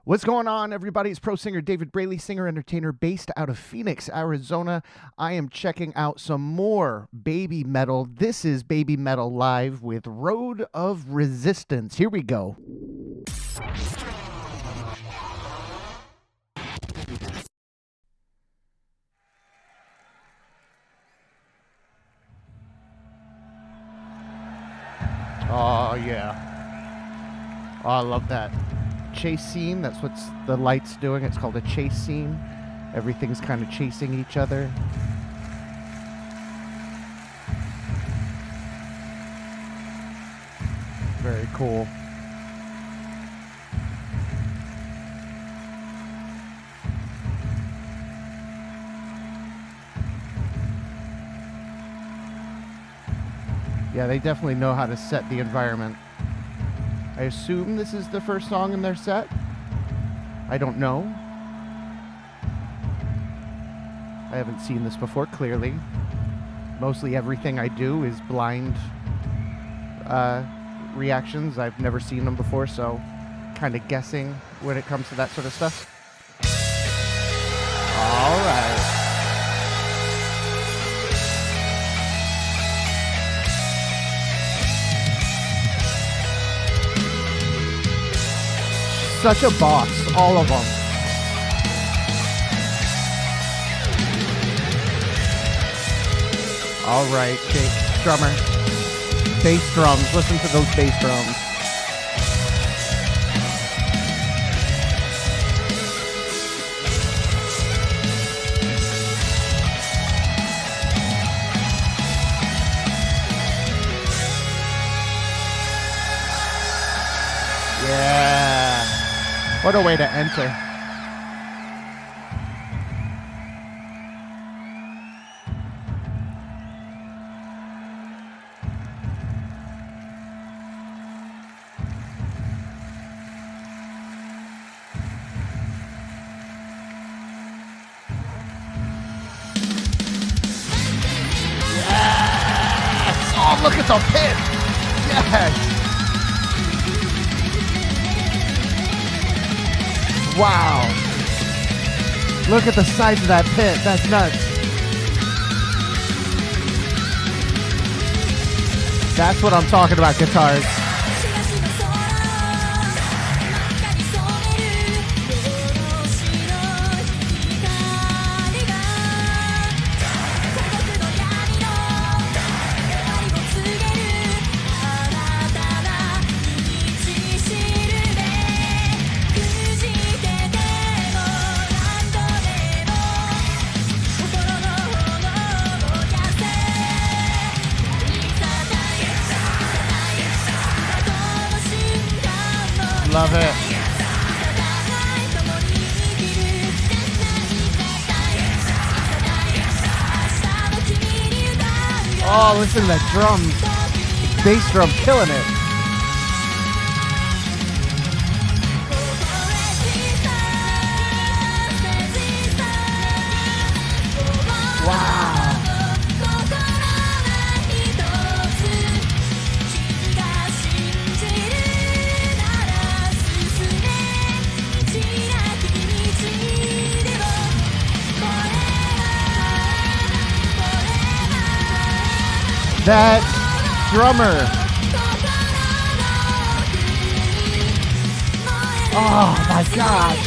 What's going on, everybody? It's pro singer David Braley, singer-entertainer based out of Phoenix, Arizona. I am checking out some more baby metal. This is Baby Metal Live with Road of Resistance. Here we go. Oh, yeah. Oh, I love that. Chase scene, that's what the light's doing. It's called a chase scene. Everything's kind of chasing each other. Very cool. Yeah, they definitely know how to set the environment. I assume this is the first song in their set. I don't know. I haven't seen this before, clearly. Mostly everything I do is blind reactions. I've never seen them before, so kind of guessing when it comes to that sort of stuff. All right. Such a boss, all of them. All right, drummer. Bass drums, listen to those bass drums. Yeah. What a way to enter. Yes! Oh, look at the pit! Yes! Wow. Look at the size of that pit. That's nuts. That's what I'm talking about, guitars. Love it. Oh, listen to that drums. Bass drum killing it. Wow. That drummer. Oh my gosh.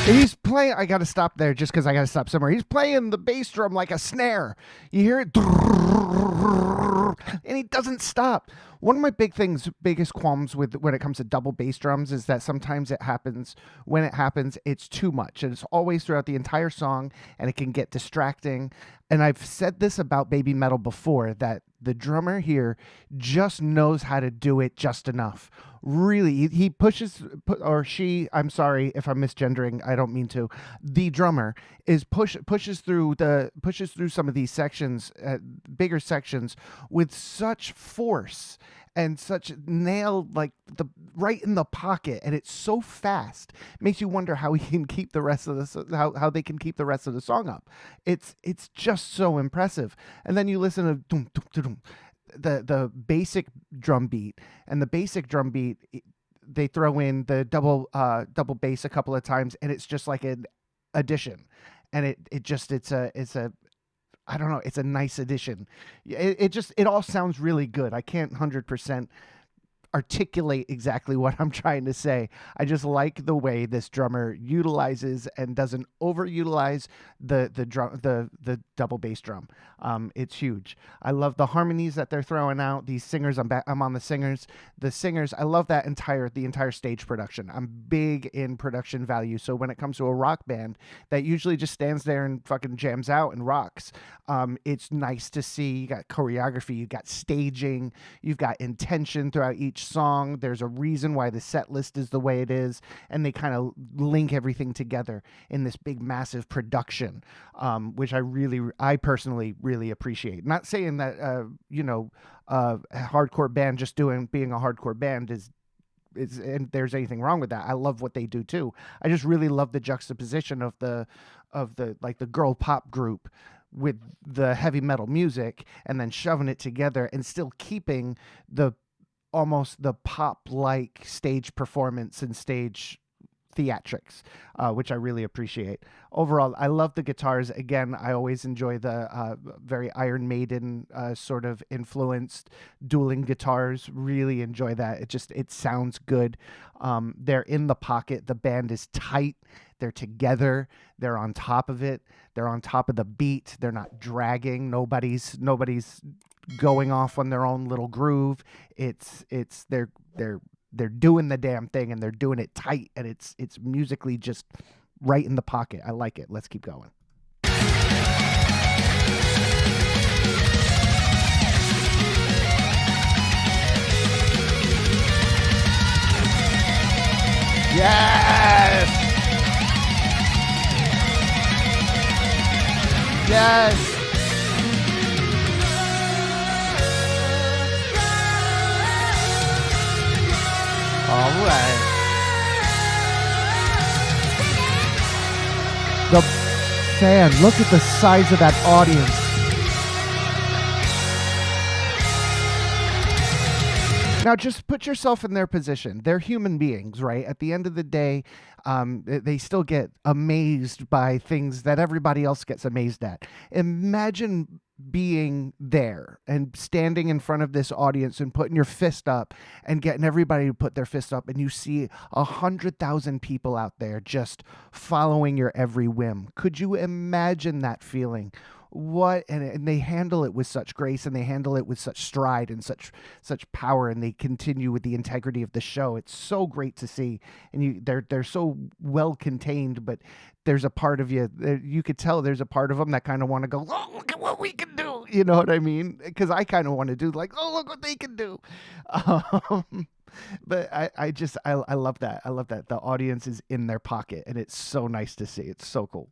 He's playing, I gotta stop there just because I gotta stop somewhere. He's playing the bass drum like a snare. You hear it? And he doesn't stop. One of my biggest qualms with when it comes to double bass drums is that sometimes it happens, when it happens, it's too much. And it's always throughout the entire song, and it can get distracting. And I've said this about baby metal before, that the drummer here just knows how to do it just enough. Really, he pushes, or she, I'm sorry if I'm misgendering, I don't mean to. The drummer is pushes through some of these sections, bigger sections, with such force and such nailed, like right in the pocket, and it's so fast. It makes you wonder how he can keep the rest of the how they can keep the rest of the song up. It's just so impressive. And then you listen to doom, doom, doom, doom. the basic drum beat, and the basic drum beat, they throw in the double bass a couple of times, and it's just like an addition, and it's a I don't know, it's a nice addition. It all sounds really good. I can't 100% articulate exactly what I'm trying to say. I just like the way this drummer utilizes and doesn't overutilize the double bass drum. It's huge. I love the harmonies that they're throwing out. These singers, I'm on the singers. The singers, I love the entire stage production. I'm big in production value. So when it comes to a rock band that usually just stands there and fucking jams out and rocks, it's nice to see. You got choreography, you got staging, you've got intention throughout each song. There's a reason why the set list is the way it is, and they kind of link everything together in this big massive production, which I personally really appreciate. Not saying that a hardcore band just being a hardcore band is and there's anything wrong with that. I love what they do too. I just really love the juxtaposition of the like the girl pop group with the heavy metal music, and then shoving it together and still keeping the almost the pop like stage performance and stage theatrics, which I really appreciate. Overall, I love the guitars. Again, I always enjoy the very Iron Maiden sort of influenced dueling guitars. Really enjoy that. It sounds good. They're in the pocket. The band is tight. They're together. They're on top of it. They're on top of the beat. They're not dragging. Nobody's going off on their own little groove. They're doing the damn thing, and they're doing it tight, and it's musically just right in the pocket. I like it. Let's keep going. Yes! Yes! All right. The fan, look at the size of that audience. Now, just put yourself in their position. They're human beings, right? At the end of the day, they still get amazed by things that everybody else gets amazed at. Imagine being there and standing in front of this audience and putting your fist up and getting everybody to put their fist up, and you see 100,000 people out there just following your every whim. Could you imagine that feeling? And they handle it with such grace, and they handle it with such stride and such power, and they continue with the integrity of the show. It's so great to see, and they're so well contained, but there's a part of you could tell there's a part of them that kind of want to go, oh, look at what we can do. You know what I mean? Because I kind of want to do like, oh, look what they can do. But I love that. I love that the audience is in their pocket, and it's so nice to see. It's so cool.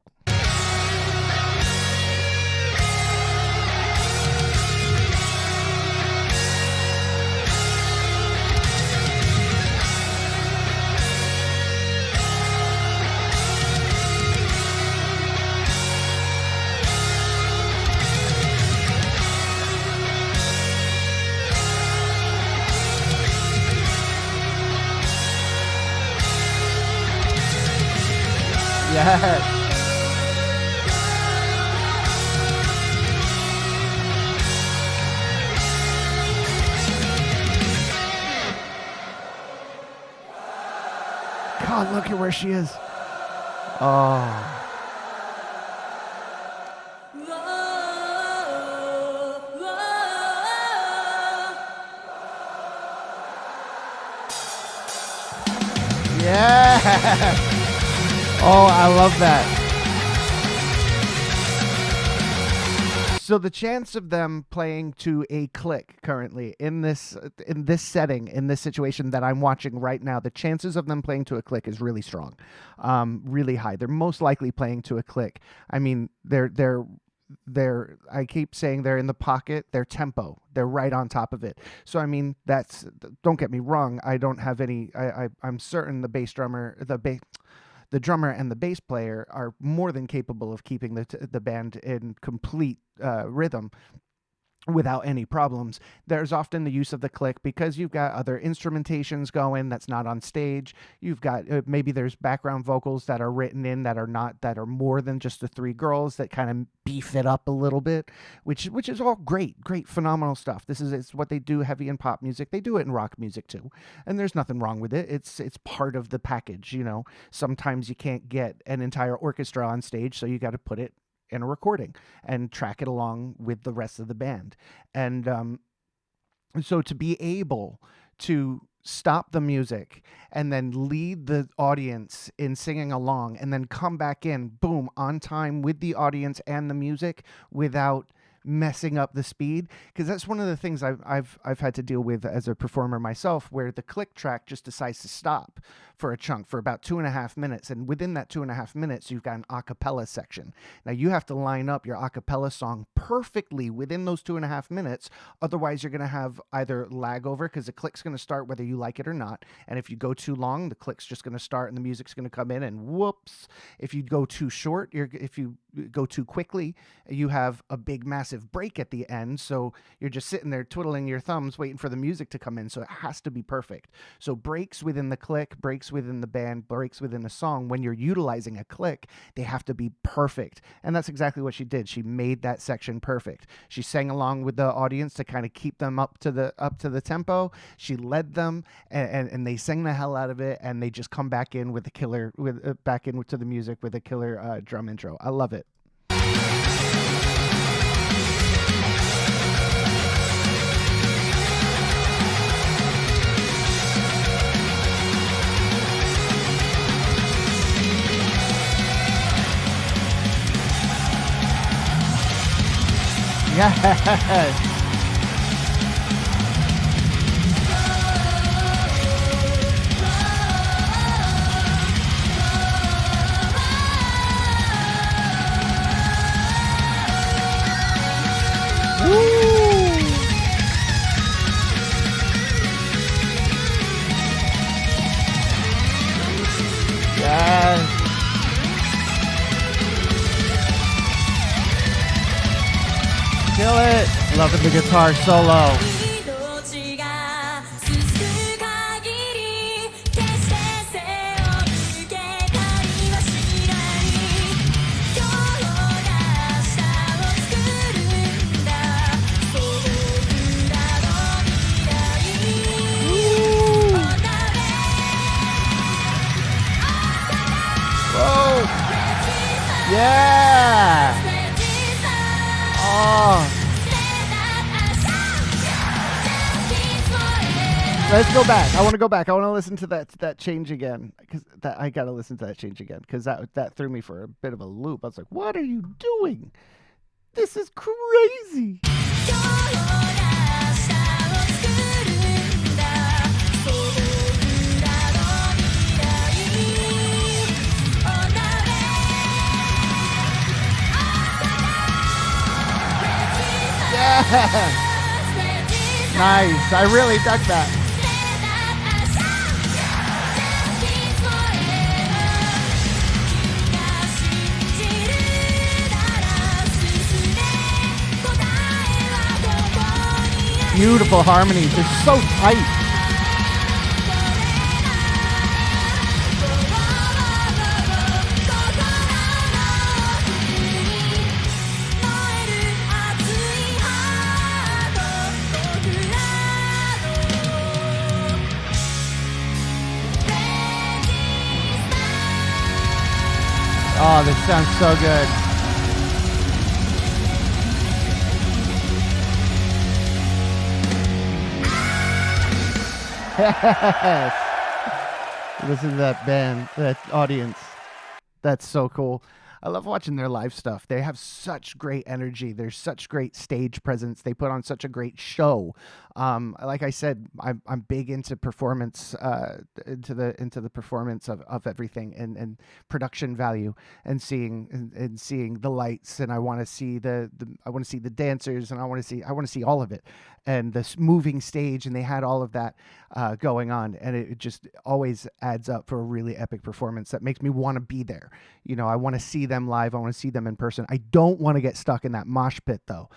Yes. God, look at where she is. Oh. Yeah. Oh, I love that. So the chance of them playing to a click currently in this setting, in this situation that I'm watching right now, the chances of them playing to a click is really strong, really high. They're most likely playing to a click. I mean, they're I keep saying they're in the pocket, their tempo, they're right on top of it. So I mean, don't get me wrong, I don't have any. I'm certain the drummer and the bass player are more than capable of keeping the band in complete rhythm. without any problems. There's often the use of the click because you've got other instrumentations going that's not on stage. You've got maybe there's background vocals that are written in that are not, that are more than just the three girls, that kind of beef it up a little bit, which is all great, phenomenal stuff. This is, it's what they do heavy in pop music. They do it in rock music too, and there's nothing wrong with it. It's part of the package. Sometimes you can't get an entire orchestra on stage, so you got to put it in a recording and track it along with the rest of the band. And so to be able to stop the music and then lead the audience in singing along and then come back in, boom, on time with the audience and the music without messing up the speed, because that's one of the things I've had to deal with as a performer myself, where the click track just decides to stop for a chunk for about 2.5 minutes, and within that 2.5 minutes you've got an a cappella section. Now you have to line up your a cappella song perfectly within those 2.5 minutes, otherwise you're going to have either lag over because the click's going to start whether you like it or not, and if you go too long the click's just going to start and the music's going to come in, and whoops, if you go too short, if you go too quickly, you have a big massive break at the end, so you're just sitting there twiddling your thumbs waiting for the music to come in. So it has to be perfect. So breaks within the click, breaks within the band, breaks within the song, when you're utilizing a click, they have to be perfect. And that's exactly what she did. She made that section perfect. She sang along with the audience to kind of keep them up to the tempo. She led them, and they sang the hell out of it, and they just come back in with the killer, back into the music with a killer drum intro. I love it. Yes. Kill it. Loving the guitar solo. Whoa. Yeah. Oh. Let's go back. I want to go back. I want to listen to that change again, because I got to listen to that change again, because that threw me for a bit of a loop. I was like, "What are you doing? This is crazy." Yeah. Nice. I really dug that. Beautiful harmonies. They're so tight. Oh, this sounds so good. Yes. Listen to that band, that audience. That's so cool. I love watching their live stuff. They have such great energy. There's such great stage presence. They put on such a great show. Like I said, I'm big into performance, into the performance of everything, and production value, and seeing the lights, and I want to see the dancers, and I want to see all of it, and this moving stage, and they had all of that going on, and it just always adds up for a really epic performance that makes me want to be there. I want to see them live. I want to see them in person. I don't want to get stuck in that mosh pit though.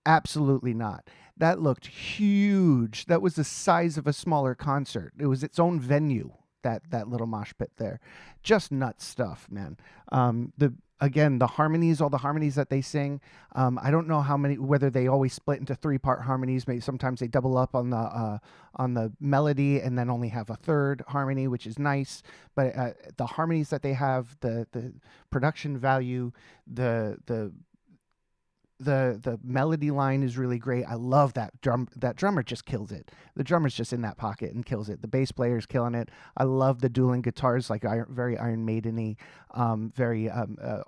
Absolutely not. That looked huge. That was the size of a smaller concert. It was its own venue. That little mosh pit there, just nuts stuff, man. The Again, the harmonies, all the harmonies that they sing. I don't know how many, whether they always split into 3-part harmonies. Maybe sometimes they double up on the melody and then only have a third harmony, which is nice. But the harmonies that they have, the production value, the the melody line is really great. I love that drum. That drummer just kills it. The drummer's just in that pocket and kills it. The bass player's killing it. I love the dueling guitars, like very Iron Maiden-y, very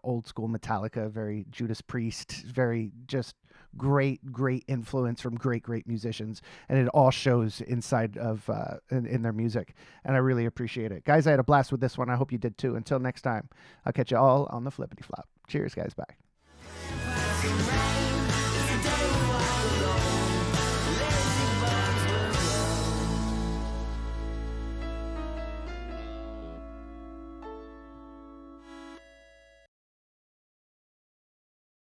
old school Metallica, very Judas Priest, very just great influence from great musicians, and it all shows inside of in their music, and I really appreciate it. Guys, I had a blast with this one. I hope you did too. Until next time, I'll catch you all on the flippity flop. Cheers, guys. Bye.